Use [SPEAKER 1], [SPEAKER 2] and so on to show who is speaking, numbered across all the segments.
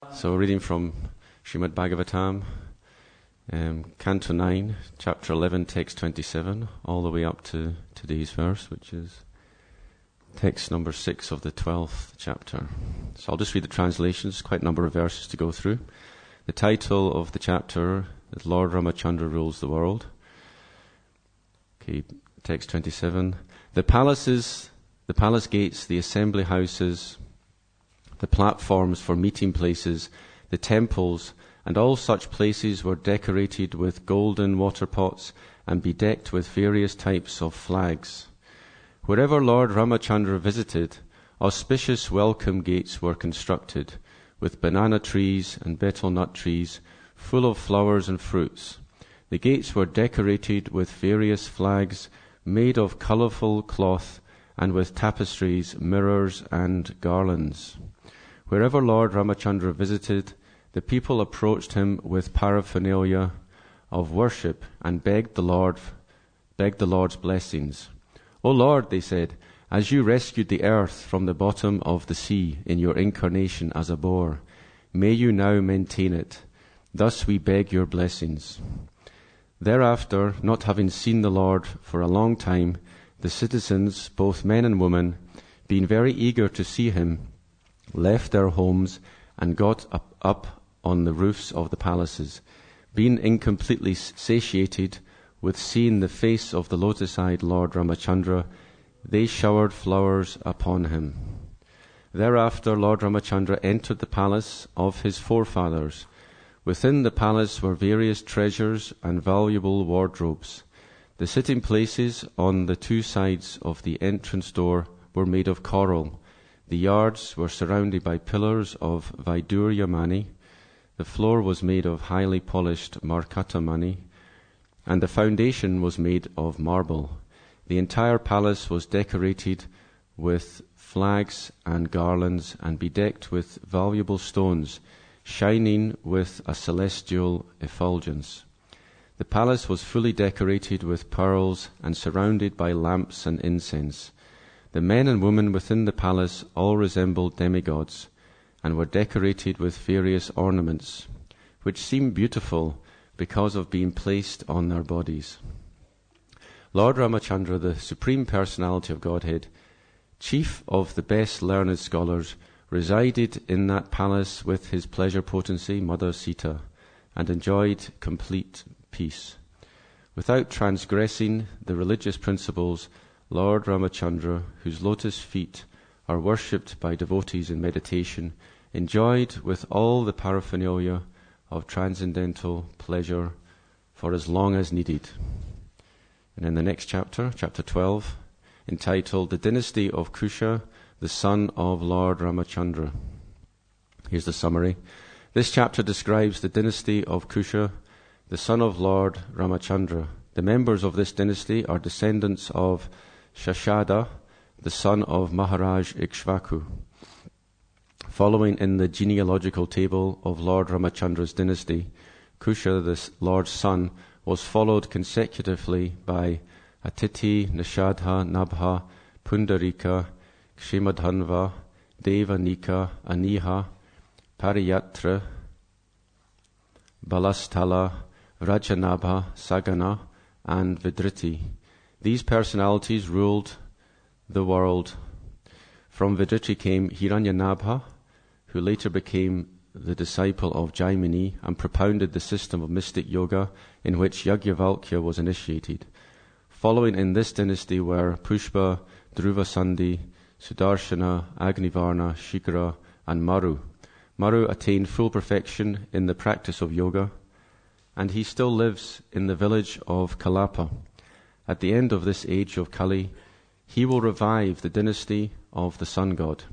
[SPEAKER 1] So reading from Srimad Bhagavatam, Canto 9, Chapter 11, Text 27, all the way up to today's verse, which is text number 6 of the 12th chapter. So I'll just read the translations, quite a number of verses to go through. The title of the chapter is Lord Ramachandra Rules the World. Okay, text 27. The palace gates, the assembly houses, the platforms for meeting places, the temples, and all such places were decorated with golden water pots and bedecked with various types of flags. Wherever Lord Ramachandra visited, auspicious welcome gates were constructed, with banana trees and betel nut trees full of flowers and fruits. The gates were decorated with various flags made of colourful cloth and with tapestries, mirrors, and garlands. Wherever Lord Ramachandra visited, the people approached him with paraphernalia of worship and begged the Lord's blessings. "O Lord," they said, "as you rescued the earth from the bottom of the sea in your incarnation as a boar, may you now maintain it. Thus we beg your blessings." Thereafter, not having seen the Lord for a long time, the citizens, both men and women, being very eager to see him, left their homes and got up on the roofs of the palaces. Being incompletely satiated with seeing the face of the lotus-eyed Lord Ramachandra, they showered flowers upon him. Thereafter, Lord Ramachandra entered the palace of his forefathers. Within the palace were various treasures and valuable wardrobes. The sitting places on the two sides of the entrance door were made of coral. The yards were surrounded by pillars of Vaidurya mani. The floor was made of highly polished Markata mani, and the foundation was made of marble. The entire palace was decorated with flags and garlands and bedecked with valuable stones, shining with a celestial effulgence. The palace was fully decorated with pearls and surrounded by lamps and incense. The men and women within the palace all resembled demigods and were decorated with various ornaments, which seemed beautiful because of being placed on their bodies. Lord Ramachandra, the Supreme Personality of Godhead, chief of the best learned scholars, resided in that palace with his pleasure potency, Mother Sita, and enjoyed complete peace. Without transgressing the religious principles, Lord Ramachandra, whose lotus feet are worshipped by devotees in meditation, enjoyed with all the paraphernalia of transcendental pleasure for as long as needed. And in the next chapter, chapter 12, entitled The Dynasty of Kusha, the son of Lord Ramachandra. Here's the summary. This chapter describes the dynasty of Kusha, the son of Lord Ramachandra. The members of this dynasty are descendants of Shashada, the son of Maharaj Ikshvaku. Following in the genealogical table of Lord Ramachandra's dynasty, Kusha, the Lord's son, was followed consecutively by Atiti, Nishadha, Nabha, Pundarika, Kshemadhanva, Devanika, Aniha, Pariyatra, Balasthala, Rajanabha, Sagana, and Vidriti. These personalities ruled the world. From Vidriti came Hiranyanabha, who later became the disciple of Jaimini and propounded the system of mystic yoga in which Yajnavalkya was initiated. Following in this dynasty were Pushpa, Dhruvasandi, Sudarshana, Agnivarna, Shikara, and Maru. Maru attained full perfection in the practice of yoga, and he still lives in the village of Kalapa. At the end of this age of Kali, he will revive the dynasty of the sun god.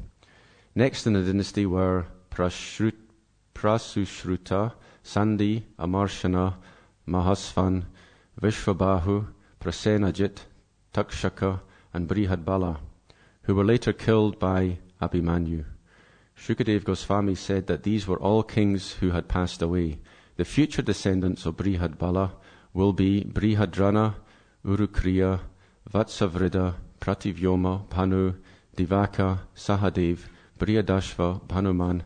[SPEAKER 1] Next in the dynasty were Prasushruta, Sandi, Amarshana, Mahasvan, Vishvabahu, Prasenajit, Takshaka, and Brihadbala, who were later killed by Abhimanyu. Shukadev Goswami said that these were all kings who had passed away. The future descendants of Brihadbala will be Brihadrana, Urukriya, Vatsavrida, Prativyoma, Bhanu, Divaka, Sahadev, Brihadashva, Bhanuman,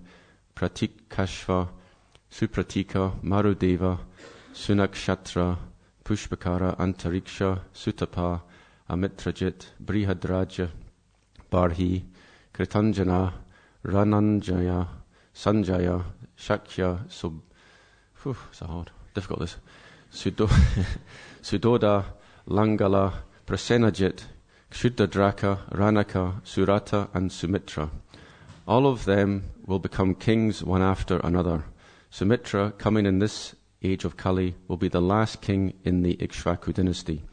[SPEAKER 1] Pratikashva, Supratika, Marudeva, Sunakshatra, Pushpakara, Antariksha, Sutapa, Amitrajit, Brihadraja, Barhi, Kritanjana, Rananjaya, Sanjaya, Shakya, it's hard, difficult this. Sudoda, Langala, Prasenajit, Kshudradraka, Ranaka, Surata, and Sumitra. All of them will become kings one after another. Sumitra, coming in this age of Kali, will be the last king in the Ikshvaku dynasty.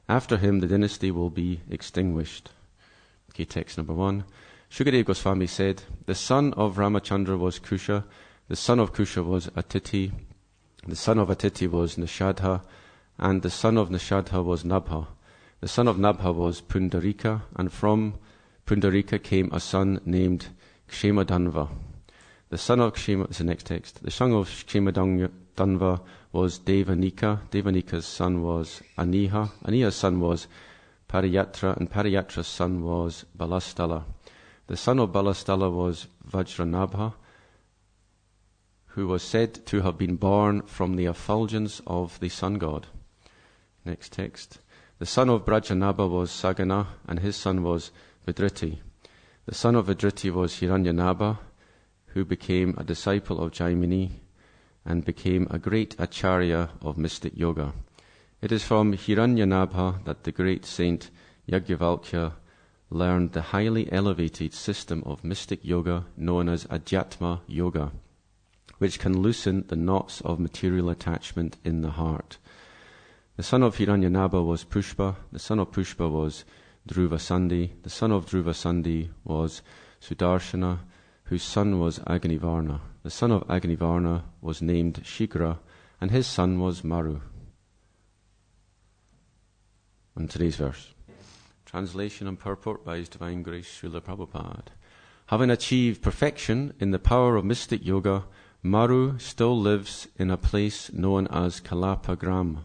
[SPEAKER 1] After him, the dynasty will be extinguished. Okay, text number 1. Shukadeva Goswami said, the son of Ramachandra was Kusha, the son of Kusha was Atiti, the son of Atiti was Nishadha, and the son of Nishadha was Nabha. The son of Nabha was Pundarika, and from Pundarika came a son named Kshemadhanva. The son of Kshema, it's the next text. The son of Kshemadhanva was Devanika. Devanika's son was Aniha. Aniha's son was Pariyatra, and Pariyatra's son was Balastala. The son of Balastala was Vajranabha, who was said to have been born from the effulgence of the sun god. Next text. The son of Brajanabha was Sagana, and his son was Vidriti. The son of Vidriti was Hiranyanabha, who became a disciple of Jaimini and became a great acharya of mystic yoga. It is from Hiranyanabha that the great saint Yajnavalkya learned the highly elevated system of mystic yoga known as Adhyatma Yoga, which can loosen the knots of material attachment in the heart. The son of Hiranyanabha was Pushpa. The son of Pushpa was Dhruvasandi. The son of Dhruvasandi was Sudarshana, whose son was Agnivarna. The son of Agnivarna was named Shigra, and his son was Maru. On today's verse. Translation and purport by His Divine Grace Srila Prabhupada. Having achieved perfection in the power of mystic yoga, Maru still lives in a place known as Kalapagram.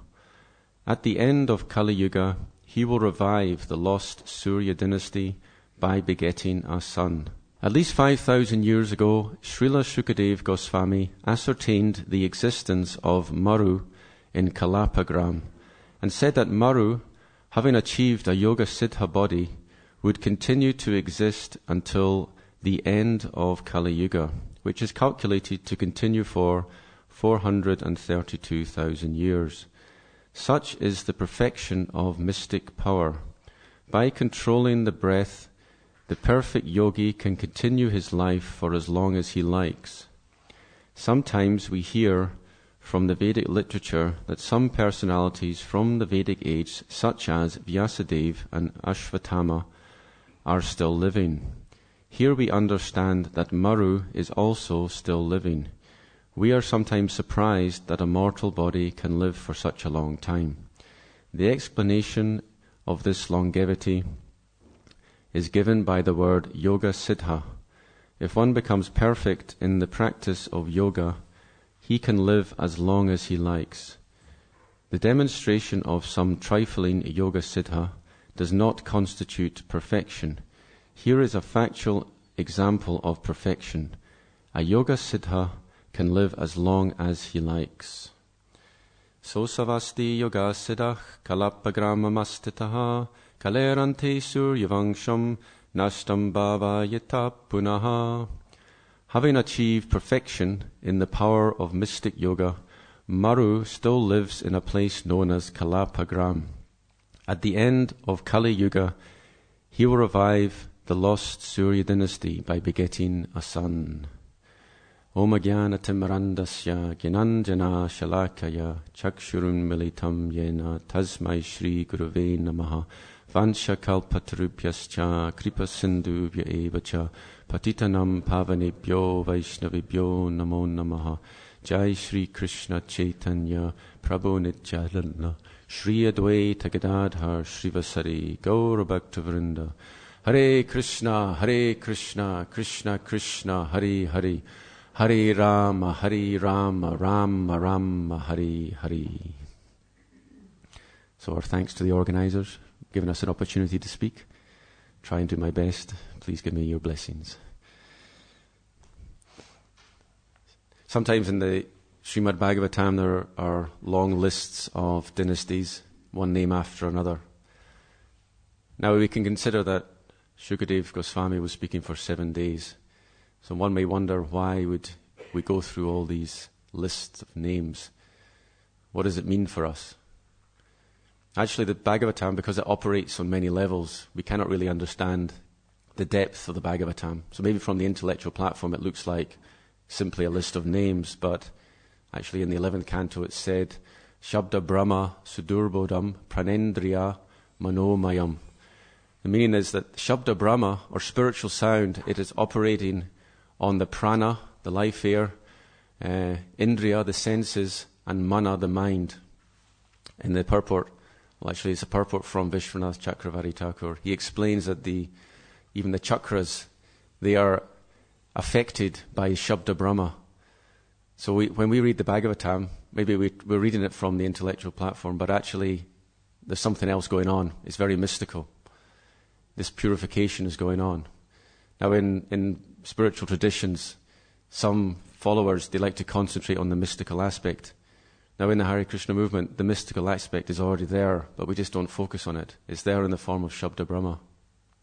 [SPEAKER 1] At the end of Kali Yuga, he will revive the lost Surya dynasty by begetting a son. At least 5,000 years ago, Srila Shukadeva Goswami ascertained the existence of Maru in Kalapagram and said that Maru, having achieved a Yoga Siddha body, would continue to exist until the end of Kali Yuga, which is calculated to continue for 432,000 years. Such is the perfection of mystic power. By controlling the breath, the perfect yogi can continue his life for as long as he likes. Sometimes we hear from the Vedic literature that some personalities from the Vedic age, such as Vyasadeva and Ashvatthama, are still living. Here we understand that Maru is also still living. We are sometimes surprised that a mortal body can live for such a long time. The explanation of this longevity is given by the word Yoga Siddha. If one becomes perfect in the practice of yoga, he can live as long as he likes. The demonstration of some trifling Yoga Siddha does not constitute perfection. Here is a factual example of perfection. A Yoga Siddha can live as long as he likes. Sosavasti Yoga Siddhah Kalapagramamastitaha Kalerante Suryavangsham Nashtam Bhava Yata Punaha. Having achieved perfection in the power of mystic yoga, Maru still lives in a place known as Kalapagram. At the end of Kali Yuga, he will revive the lost Surya dynasty by begetting a son. Om Jnana Timirandasya Jnanjana Shalakaya Chakshurun Militam Yena Tasmai Shri Gurave Namaha Vansha Kalpatarubhyascha Kripa Sindhuvya Evacha Patitanam Pavanebhyo Vaishnavibhyo Namo Namaha Jai Shri Krishna Chaitanya Prabhu Nityananda Shri Advaita Gadadhar Srivasari Gaura Bhaktavrinda Hare Krishna Krishna Krishna Hare Hare Hare Rama Rama Rama Hare Hare. So our thanks to the organisers, giving us an opportunity to speak. Try and do my best. Please give me your blessings. Sometimes in the Srimad Bhagavatam there are long lists of dynasties, one name after another. Now we can consider that Shukadev Goswami was speaking for 7 days. So one may wonder, why would we go through all these lists of names? What does it mean for us? Actually, the Bhagavatam, because it operates on many levels, we cannot really understand the depth of the Bhagavatam. So maybe from the intellectual platform it looks like simply a list of names, but actually in the 11th canto it said, Shabda Brahma Sudurbodham Pranendriya Manomayam. The meaning is that Shabda Brahma, or spiritual sound, it is operating on the prana, the life air, Indriya, the senses, and Mana, the mind. In the purport, well actually it's a purport from Vishwanath Chakravarti Thakur, he explains that even the chakras, they are affected by Shabda Brahma. So when we read the Bhagavatam, maybe we're reading it from the intellectual platform, but actually there's something else going on. It's very mystical. This purification is going on. Now in spiritual traditions, some followers, they like to concentrate on the mystical aspect. Now in the Hare Krishna movement, the mystical aspect is already there, but we just don't focus on it. It's there in the form of Shabda Brahma.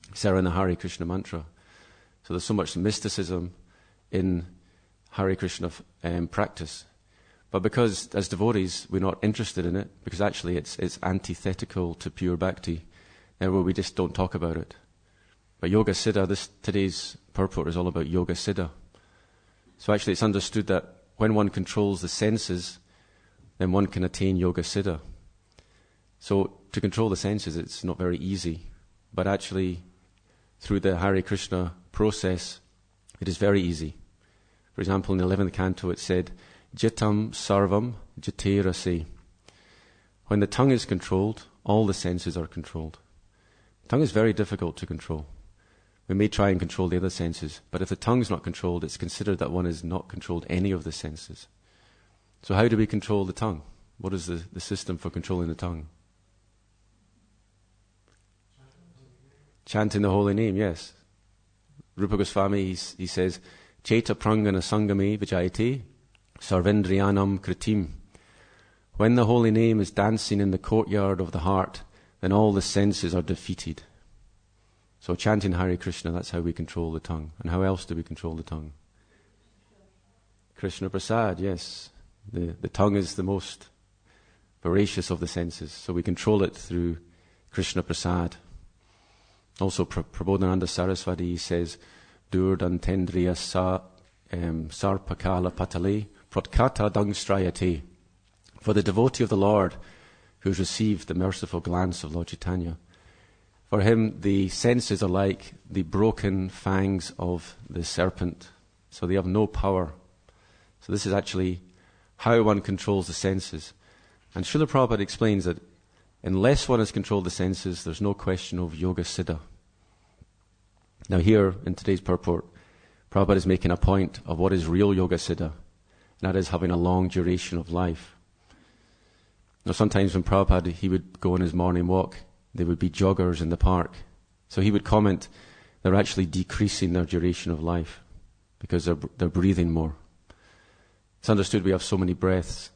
[SPEAKER 1] It's there in the Hare Krishna mantra. So there's so much mysticism in Hare Krishna practice. But because as devotees we're not interested in it, because actually it's antithetical to pure bhakti, therefore we just don't talk about it. But Yoga Siddha, today's purport is all about Yoga Siddha. So actually it's understood that when one controls the senses, then one can attain Yoga Siddha. So to control the senses, it's not very easy. But actually, through the Hare Krishna process, it is very easy. For example, in the 11th canto it said, Jitam sarvam jiterase. When the tongue is controlled, all the senses are controlled. The tongue is very difficult to control. We may try and control the other senses, but if the tongue is not controlled, it's considered that one has not controlled any of the senses. So how do we control the tongue? What is the system for controlling the tongue? Chanting the holy name, yes. Rupa Goswami, he says, Cheta prangana sangame vijayate sarvendriyanam kritim. When the holy name is dancing in the courtyard of the heart, then all the senses are defeated. So chanting Hare Krishna, that's how we control the tongue. And how else do we control the tongue? Krishna Prasad, yes. The tongue is the most voracious of the senses, so we control it through Krishna Prasad. Also, Prabodhananda Saraswati says, Durdantendriya sarpakala patale pratkata dangstrayate. For the devotee of the Lord who has received the merciful glance of Lord Chaitanya, for him the senses are like the broken fangs of the serpent, so they have no power. So this is actually how one controls the senses. And Srila Prabhupada explains that unless one has controlled the senses, there's no question of Yoga Siddha. Now here, in today's purport, Prabhupada is making a point of what is real Yoga Siddha, and that is having a long duration of life. Now sometimes when Prabhupada, he would go on his morning walk, there would be joggers in the park. So he would comment, they're actually decreasing their duration of life, because they're breathing more. It's understood we have so many breaths.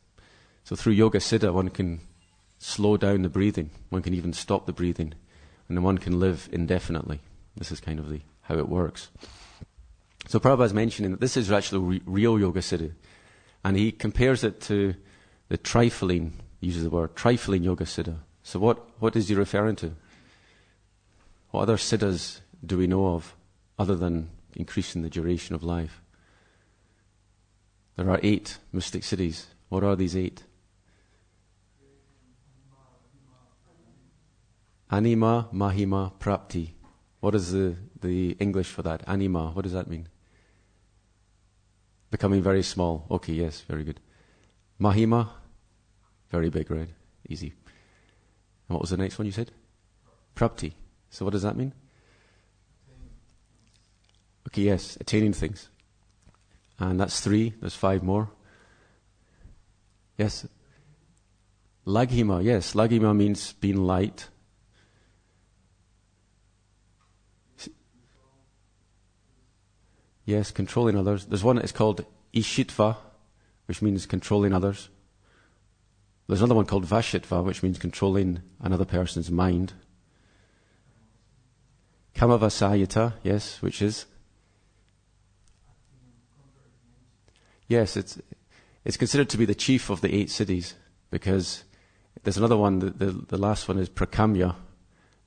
[SPEAKER 1] So through Yoga Siddha, one can slow down the breathing. One can even stop the breathing. And then one can live indefinitely. This is kind of how it works. So Prabhupada is mentioning that this is actually real Yoga Siddha. And he compares it to the trifling, he uses the word, trifling Yoga Siddha. So what is he referring to? What other siddhas do we know of other than increasing the duration of life? There are 8 mystic cities. What are these 8? Anima, Mahima, Prapti. What is the English for that? Anima, what does that mean? Becoming very small. Okay, yes, very good. Mahima, very big, right? Easy. And what was the next one you said? Prapti. So what does that mean? Okay, yes, attaining things. And that's 3. There's 5 more. Yes. Laghima, yes. Laghima means being light. Yes, controlling others. There's one that's called Ishitva. which means controlling others. There's another one called Vashitva, which means controlling another person's mind. Kamavasayita, yes, which is? Yes, it's considered to be the chief of the 8 cities, because there's another one, the last one is prakamya,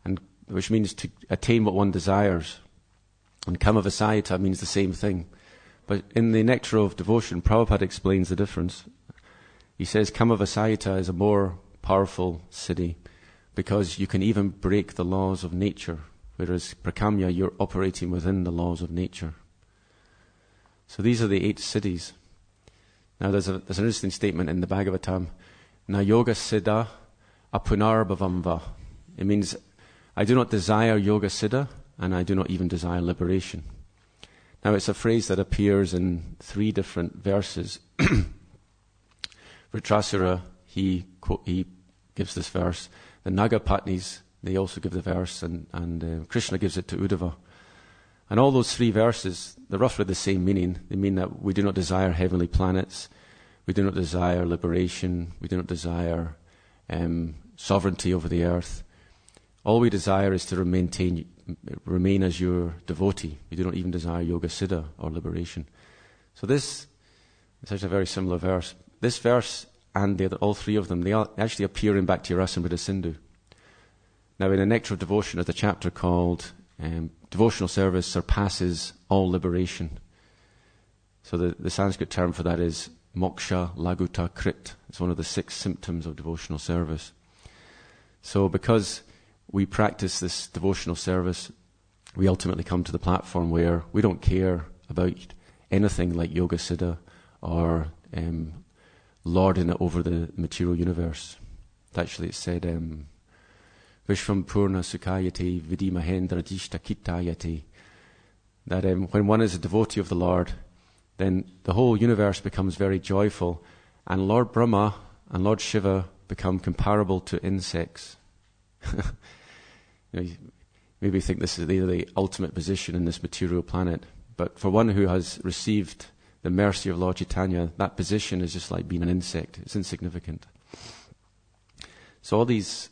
[SPEAKER 1] and which means to attain what one desires. And Kamavasayita means the same thing. But in the Nectar of Devotion, Prabhupada explains the difference. He says Kamavasayita is a more powerful siddhi because you can even break the laws of nature, whereas prakamya, you're operating within the laws of nature. So these are the 8 siddhis. Now there's an interesting statement in the Bhagavatam. Na yoga siddha apunarbhavamva. It means, I do not desire yoga siddha, and I do not even desire liberation. Now it's a phrase that appears in 3 different verses. Vritrasura, he gives this verse. The Nagapatnis, they also give the verse, and Krishna gives it to Uddhava. And all those 3 verses, they're roughly the same meaning. They mean that we do not desire heavenly planets, we do not desire liberation, we do not desire sovereignty over the earth. All we desire is to remain as your devotee. We do not even desire yoga siddha or liberation. So this is actually a very similar verse. This verse and all 3 of them, they actually appear in Bhakti Rasamrita Sindhu. Now in the Nectar of Devotion, there's a chapter called Devotional Service Surpasses All Liberation. So the Sanskrit term for that is moksha laguta krit. It's one of the 6 symptoms of devotional service. So because we practice this devotional service, we ultimately come to the platform where we don't care about anything like yoga siddha or lording it over the material universe. Actually, it said, Vishvam Purna Sukhayate Vidimahendra Dishta Kitayate. That when one is a devotee of the Lord, then the whole universe becomes very joyful, and Lord Brahma and Lord Shiva become comparable to insects. You maybe think this is the ultimate position in this material planet, but for one who has received the mercy of Lord Chaitanya, that position is just like being an insect. It's insignificant. So all these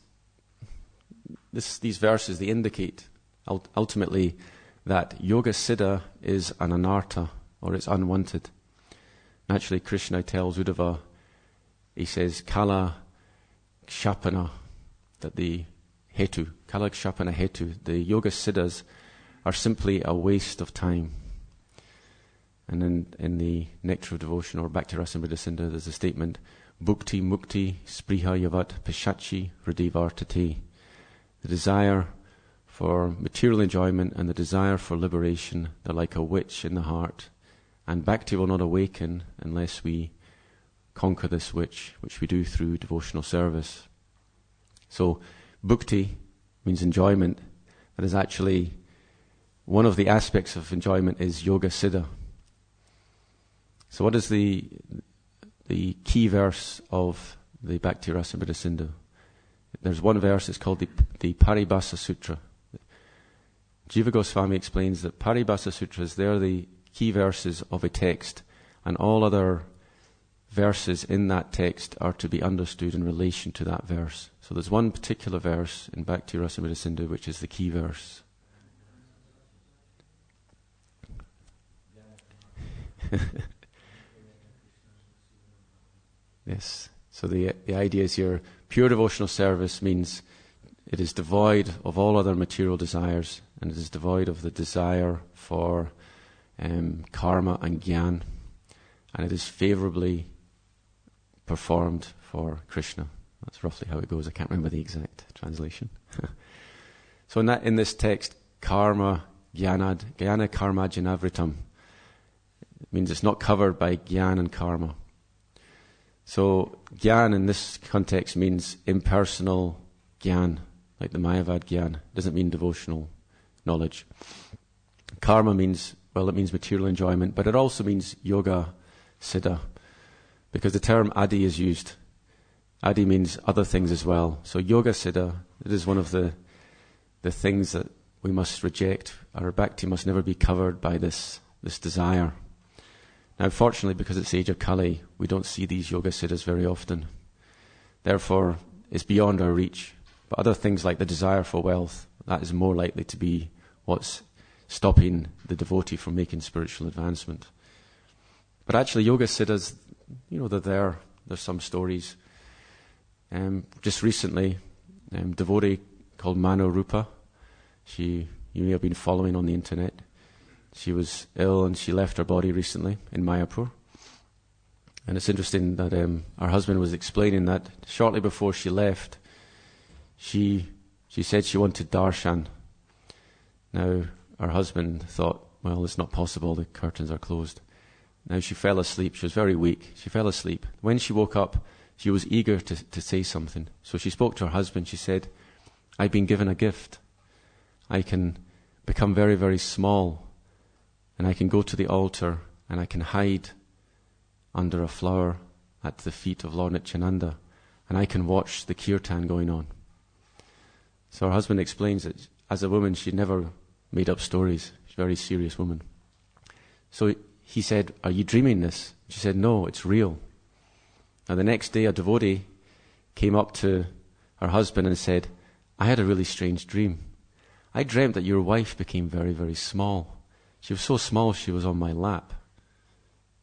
[SPEAKER 1] verses, they indicate ultimately that yoga siddha is an anartha, or it's unwanted. Naturally, Krishna tells Uddhava, he says, Kala Kshapana, that the hetu, Kala Kshapana hetu, the yoga siddhas are simply a waste of time. And in the Nectar of Devotion, or Bhakti Rasamrita Sindhu, there's a statement, Bhukti Mukti Spriha Yavat Pishachi Hridivartate. The desire for material enjoyment and the desire for liberation, they're like a witch in the heart. And Bhakti will not awaken unless we conquer this witch, which we do through devotional service. So, Bhukti means enjoyment. That is actually one of the aspects of enjoyment is yoga siddha. So what is the key verse of the Bhakti Rasamrita Sindhu? There's one verse, it's called the Paribhasa Sutra. Jiva Goswami explains that Paribhasa Sutras, they're the key verses of a text, and all other verses in that text are to be understood in relation to that verse. So there's one particular verse in Bhakti Rasamrita Sindhu which is the key verse. Yes. So the idea is here, pure devotional service means it is devoid of all other material desires, and it is devoid of the desire for karma and jnana, and it is favorably performed for Krishna. That's roughly how it goes. I can't remember the exact translation. So in this text, karma jnana karma janavritam, it means it's not covered by jnana and karma. So jnana in this context means impersonal jnana, like the Mayavad jnana. It doesn't mean devotional knowledge. Karma means, well, it means material enjoyment, but it also means yoga siddha, because the term adi is used. Adi means other things as well. So yoga siddha, it is one of the things that we must reject. Our bhakti must never be covered by this desire. Now, fortunately, because it's the age of Kali, we don't see these yoga siddhas very often. Therefore, it's beyond our reach. But other things like the desire for wealth, that is more likely to be what's stopping the devotee from making spiritual advancement. But actually, yoga siddhas, they're there. There's some stories. Just recently, a devotee called Mano Rupa, you may have been following on the internet. She was ill and she left her body recently in Mayapur. And it's interesting that her husband was explaining that shortly before she left, she said she wanted darshan. Now, her husband thought, well, it's not possible, the curtains are closed. Now, she fell asleep. She was very weak. She fell asleep. When she woke up, she was eager to say something. So she spoke to her husband. She said, I've been given a gift. I can become very, very small, and I can go to the altar, and I can hide under a flower at the feet of Lord Nityananda, and I can watch the kirtan going on. So her husband explains that as a woman, she never made up stories. She's a very serious woman. So he said, are you dreaming this? She said, no, it's real. Now the next day, a devotee came up to her husband and said, I had a really strange dream. I dreamt that your wife became very, very small. She was so small she was on my lap.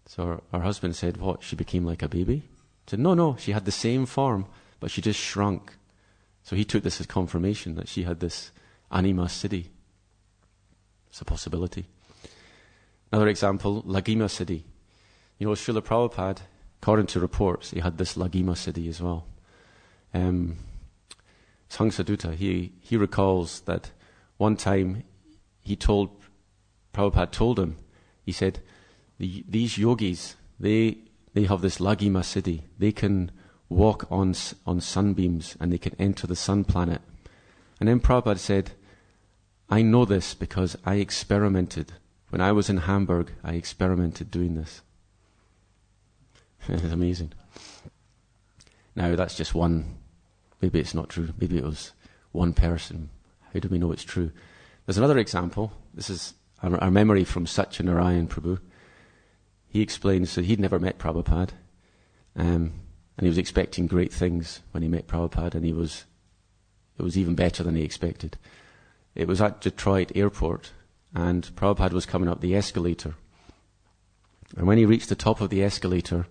[SPEAKER 1] So her husband said, what, she became like a baby? He said, no, she had the same form, but she just shrunk. So he took this as confirmation that she had this anima siddhi. It's a possibility. Another example, Lagima siddhi. Srila Prabhupada, according to reports, he had this Lagima siddhi as well. Sangsadutta, he recalls that one time Prabhupada told him, he said, these yogis, they have this Lagima siddhi. They can walk on sunbeams and they can enter the sun planet. And then Prabhupada said, I know this because I experimented. When I was in Hamburg, I experimented doing this. It's amazing. Now, that's just one. Maybe it's not true. Maybe it was one person. How do we know it's true? There's another example. This is our memory from Satyanarayan Prabhu. He explains that he'd never met Prabhupada, and he was expecting great things when he met Prabhupada, and it was even better than he expected. It was at Detroit Airport, and Prabhupada was coming up the escalator. And when he reached the top of the escalator,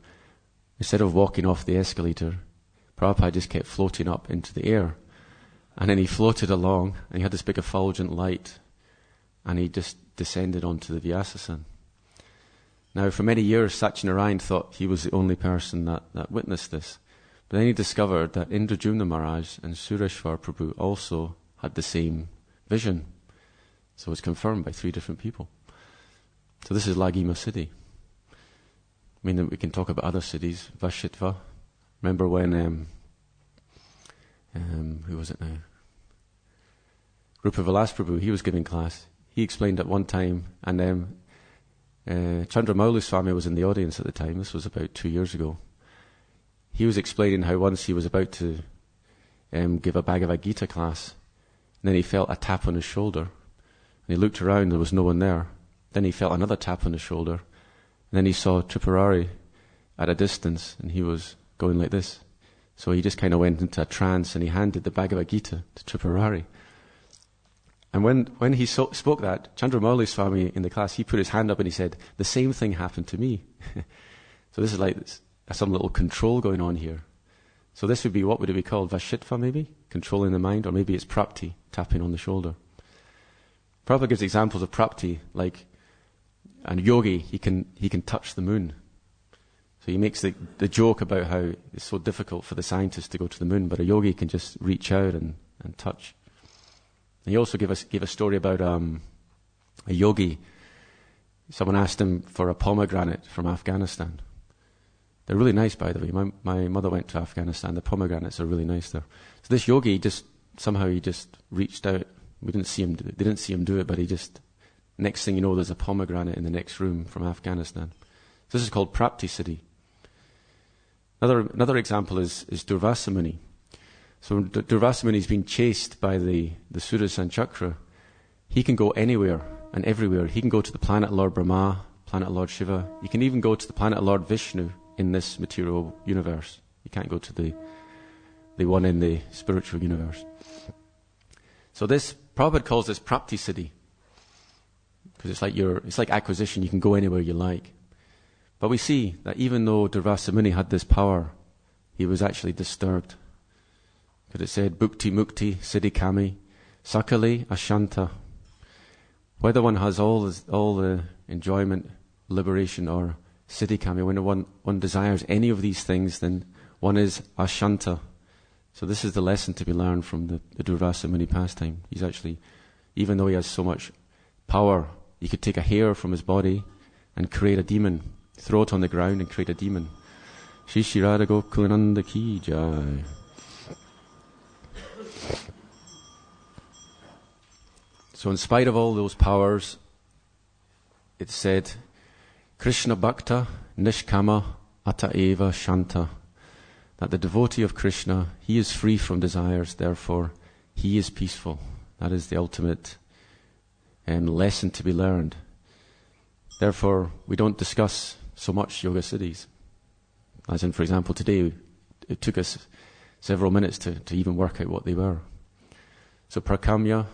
[SPEAKER 1] instead of walking off the escalator, Prabhupada just kept floating up into the air. And then he floated along, and he had this big effulgent light, and he just descended onto the Vyasasan. Now, for many years, Satyanarayan thought he was the only person that witnessed this. But then he discovered that Indradyumna Maharaj and Sureshwar Prabhu also had the same vision. So it's confirmed by 3 different people. So this is Lagima siddhi. I mean, we can talk about other siddhis. Vashitva. Remember when, who was it now? Rupa Vilas Prabhu, he was giving class. He explained at one time, and Chandramauli Swami was in the audience at the time. This was about 2 years ago. He was explaining how once he was about to give a Bhagavad Gita class, and then he felt a tap on his shoulder. And he looked around, there was no one there. Then he felt another tap on his shoulder. And then he saw Tripurari at a distance, and he was going like this. So he just kind of went into a trance, and he handed the Bhagavad Gita to Tripurari. And when he spoke that, Chandramauli Swami in the class, he put his hand up and he said, the same thing happened to me. So this is like some little control going on here. So this would be, what would it be called? Vashitva maybe? Controlling the mind, or maybe it's prapti, tapping on the shoulder. Prabhupada gives examples of prapti, like a yogi, he can touch the moon. So he makes the joke about how it's so difficult for the scientists to go to the moon, but a yogi can just reach out and touch. And he also gave a story about a yogi. Someone asked him for a pomegranate from Afghanistan. They're really nice, by the way. My mother went to Afghanistan. The pomegranates are really nice there. So this yogi somehow reached out. They didn't see him do it, but next thing you know, there's a pomegranate in the next room from Afghanistan. So this is called Prapti Siddhi. Another example is Durvasa Muni. So Durvasa Muni is being chased by the Sudarshan Chakra. He can go anywhere and everywhere. He can go to the planet Lord Brahma, planet of Lord Shiva. You can even go to the planet of Lord Vishnu in this material universe. You can't go to the one in the spiritual universe. So this, Prabhupada calls this Prapti Siddhi, because it's like acquisition. You can go anywhere you like. But we see that even though Durvasa Muni had this power, he was actually disturbed. Because it said, Bhukti Mukti Siddhi Kami Sakale Ashanta. Whether one has all the enjoyment, liberation, or Siddhi Kami, when one desires any of these things, then one is Ashanta. So this is the lesson to be learned from the Durvasa Muni pastime. He's actually, even though he has so much power, he could take a hair from his body and create a demon, throw it on the ground and create a demon. Shri Shri Radha Gokulananda Ki Jai. So in spite of all those powers, it said, Krishna Bhakta Nishkama Ata Eva Shanta. That the devotee of Krishna, he is free from desires, therefore he is peaceful. That is the ultimate lesson to be learned. Therefore, we don't discuss so much yoga siddhis. As in, for example, today, it took us several minutes to even work out what they were. So prakamya,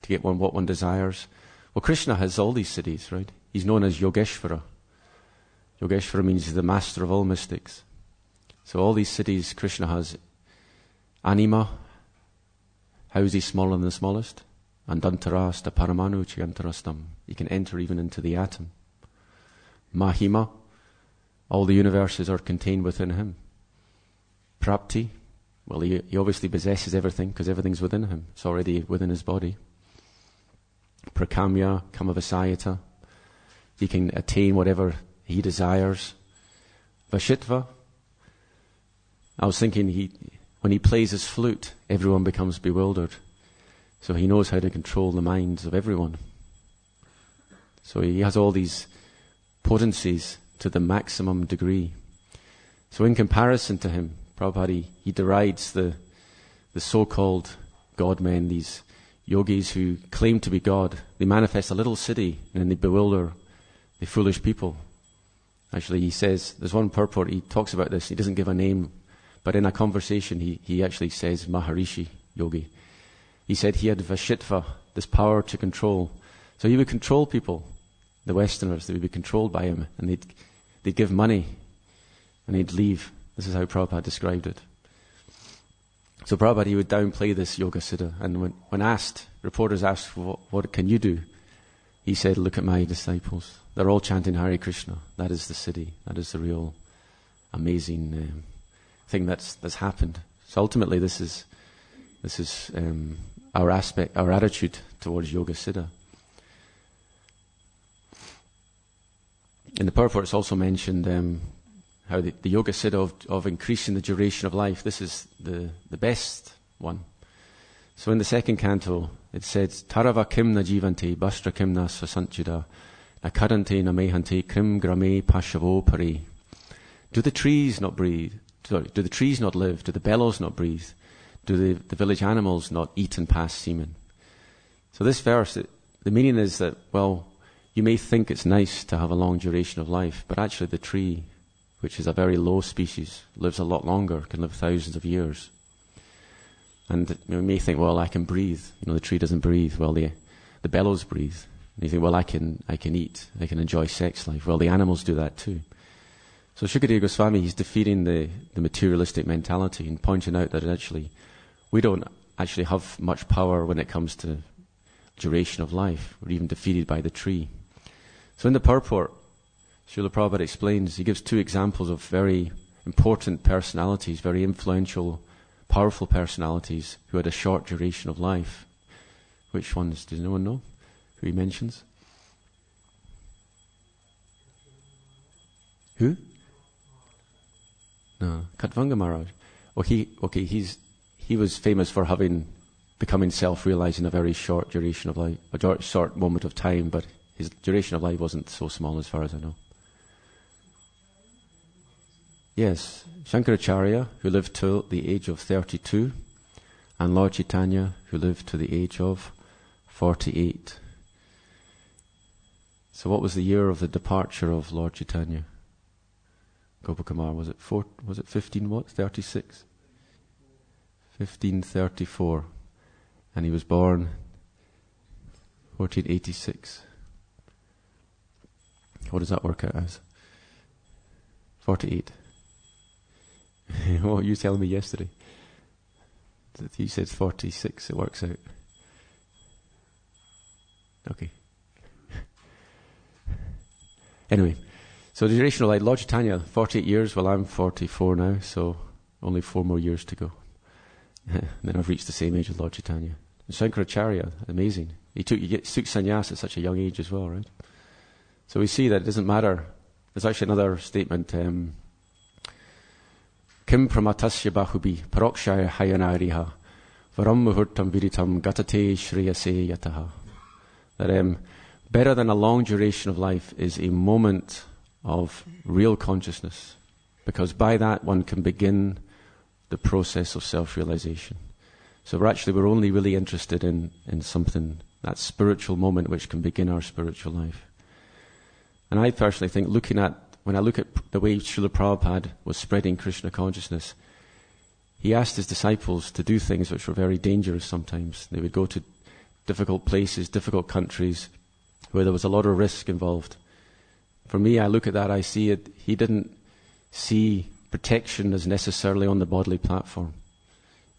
[SPEAKER 1] to get what one desires. Well, Krishna has all these siddhis, right? He's known as Yogeshvara. Yogeshvara means he's the master of all mystics. So all these siddhis Krishna has. Anima, how is he smaller than the smallest? Andantarasta paramanu chiyantarastam. He can enter even into the atom. Mahima, all the universes are contained within him. Prapti, well, he obviously possesses everything because everything's within him. It's already within his body. Prakamya, Kamavasayata, he can attain whatever he desires. Vashitva, I was thinking when he plays his flute, everyone becomes bewildered. So he knows how to control the minds of everyone. So he has all these potencies to the maximum degree. So in comparison to him, Prabhupada, he derides the so-called God-men, these yogis who claim to be God. They manifest a little siddhi and then they bewilder the foolish people. Actually, he says, there's one purport, he talks about this, he doesn't give a name, but in a conversation he actually says Maharishi yogi. He said he had Vashitva, this power to control. So he would control people, the Westerners, they would be controlled by him, and they'd give money, and he'd leave. This is how Prabhupada described it. So Prabhupada, he would downplay this yoga siddha, and when asked, reporters asked, what can you do? He said, look at my disciples. They're all chanting Hare Krishna. That is the siddhi. That is the real amazing thing that's happened. So ultimately this is our attitude towards yoga siddha. In the purport it's also mentioned how the yoga siddha of increasing the duration of life, this is the best one. So in the second canto it says, Tarava kim na jivante bastra kim na svasanchida na karante na mehante krim grame pashavo pari. Do the trees not breathe? Sorry, do the trees not live? Do the bellows not breathe? Do the village animals not eat and pass semen? So this verse, the meaning is that, well, you may think it's nice to have a long duration of life, but actually the tree, which is a very low species, lives a lot longer, can live thousands of years. And you may think, well, I can breathe. The tree doesn't breathe. Well, the bellows breathe. And you think, well, I can eat. I can enjoy sex life. Well, the animals do that too. So Shukadeva Goswami, he's defeating the materialistic mentality and pointing out that actually we don't actually have much power when it comes to duration of life. We're even defeated by the tree. So in the purport, Srila Prabhupada explains, he gives two examples of very important personalities, very influential, powerful personalities who had a short duration of life. Which ones? Does no one know who he mentions? Who? No, Katvanga Maharaj. He was famous for becoming self-realized in a very short duration of life, a short moment of time, but his duration of life wasn't so small as far as I know. Yes, Shankaracharya, who lived till the age of 32, and Lord Chaitanya, who lived to the age of 48. So what was the year of the departure of Lord Chaitanya? Gopakumar, was it 15 what? 36? 1534. And he was born 1486. What does that work out as? 48. What were you telling me yesterday? You said 46, it works out. Okay. Anyway, so the duration of life, Lord Chaitanya, 48 years, well I'm 44 now, so only 4 more years to go. Then I've reached the same age as Lord Chaitanya. And Shankaracharya, amazing. He took sannyas at such a young age as well, right? So we see that it doesn't matter. There's actually another statement, Kim pramatasya bahubi parokshaya hayanariha varam muhurtam viritam gatate shreyase yataha. That better than a long duration of life is a moment of real consciousness, because by that one can begin the process of self-realization. So we're only really interested in something, that spiritual moment which can begin our spiritual life. And I personally think, when I look at the way Srila Prabhupada was spreading Krishna consciousness, he asked his disciples to do things which were very dangerous sometimes. They would go to difficult places, difficult countries, where there was a lot of risk involved. For me, I look at that, I see it, he didn't see protection as necessarily on the bodily platform.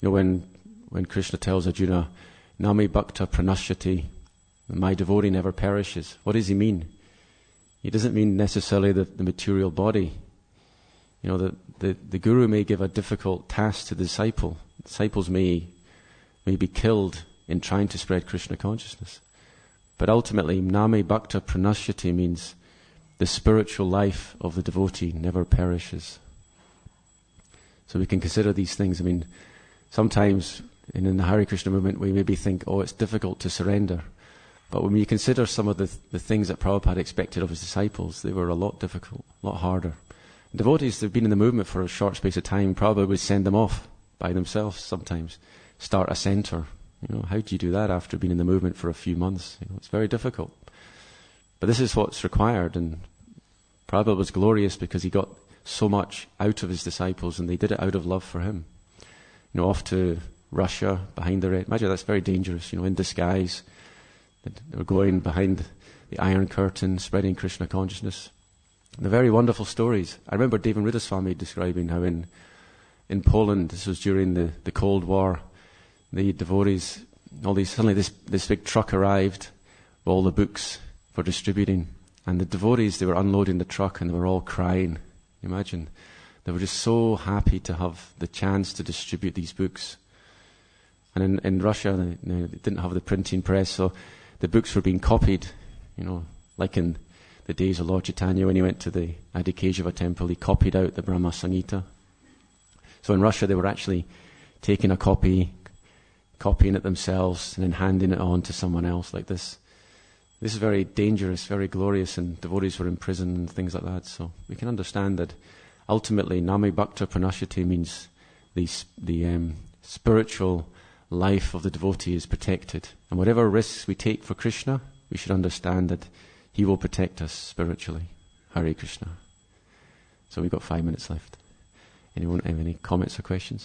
[SPEAKER 1] You know, when Krishna tells Arjuna, Nami Bhakta Pranashyati, my devotee never perishes, what does he mean? He doesn't mean necessarily the material body. You know, the guru may give a difficult task to the disciple. Disciples may be killed in trying to spread Krishna consciousness. But ultimately, Nami Bhakta Pranashyati means the spiritual life of the devotee never perishes. So we can consider these things. I mean, sometimes in the Hare Krishna movement we maybe think, oh, it's difficult to surrender. But when you consider some of the things that Prabhupada expected of his disciples, they were a lot difficult, a lot harder. Devotees that have been in the movement for a short space of time, Prabhupada would send them off by themselves sometimes, start a center. You know, how do you do that after being in the movement for a few months? You know, it's very difficult. But this is what's required, and Prabhupada was glorious because he got so much out of his disciples, and they did it out of love for him. You know, off to Russia, behind the red. Imagine that's very dangerous, you know, in disguise. They were going behind the Iron Curtain, spreading Krishna consciousness. And they're very wonderful stories. I remember Devanrita Swami describing how in Poland, this was during the Cold War, the devotees, suddenly this big truck arrived with all the books for distributing. And the devotees, they were unloading the truck and they were all crying. Imagine. They were just so happy to have the chance to distribute these books. And in Russia, they didn't have the printing press, so the books were being copied, you know, like in the days of Lord Chaitanya when he went to the Adikeshava temple, he copied out the Brahma Samhita. So in Russia they were actually taking a copy, copying it themselves, and then handing it on to someone else like this. This is very dangerous, very glorious, and devotees were in prison and things like that. So we can understand that ultimately Nami Bhakta Pranashyati means the spiritual life of the devotee is protected. And whatever risks we take for Krishna, we should understand that he will protect us spiritually. Hare Krishna. So we've got 5 minutes left. Anyone have any comments or questions?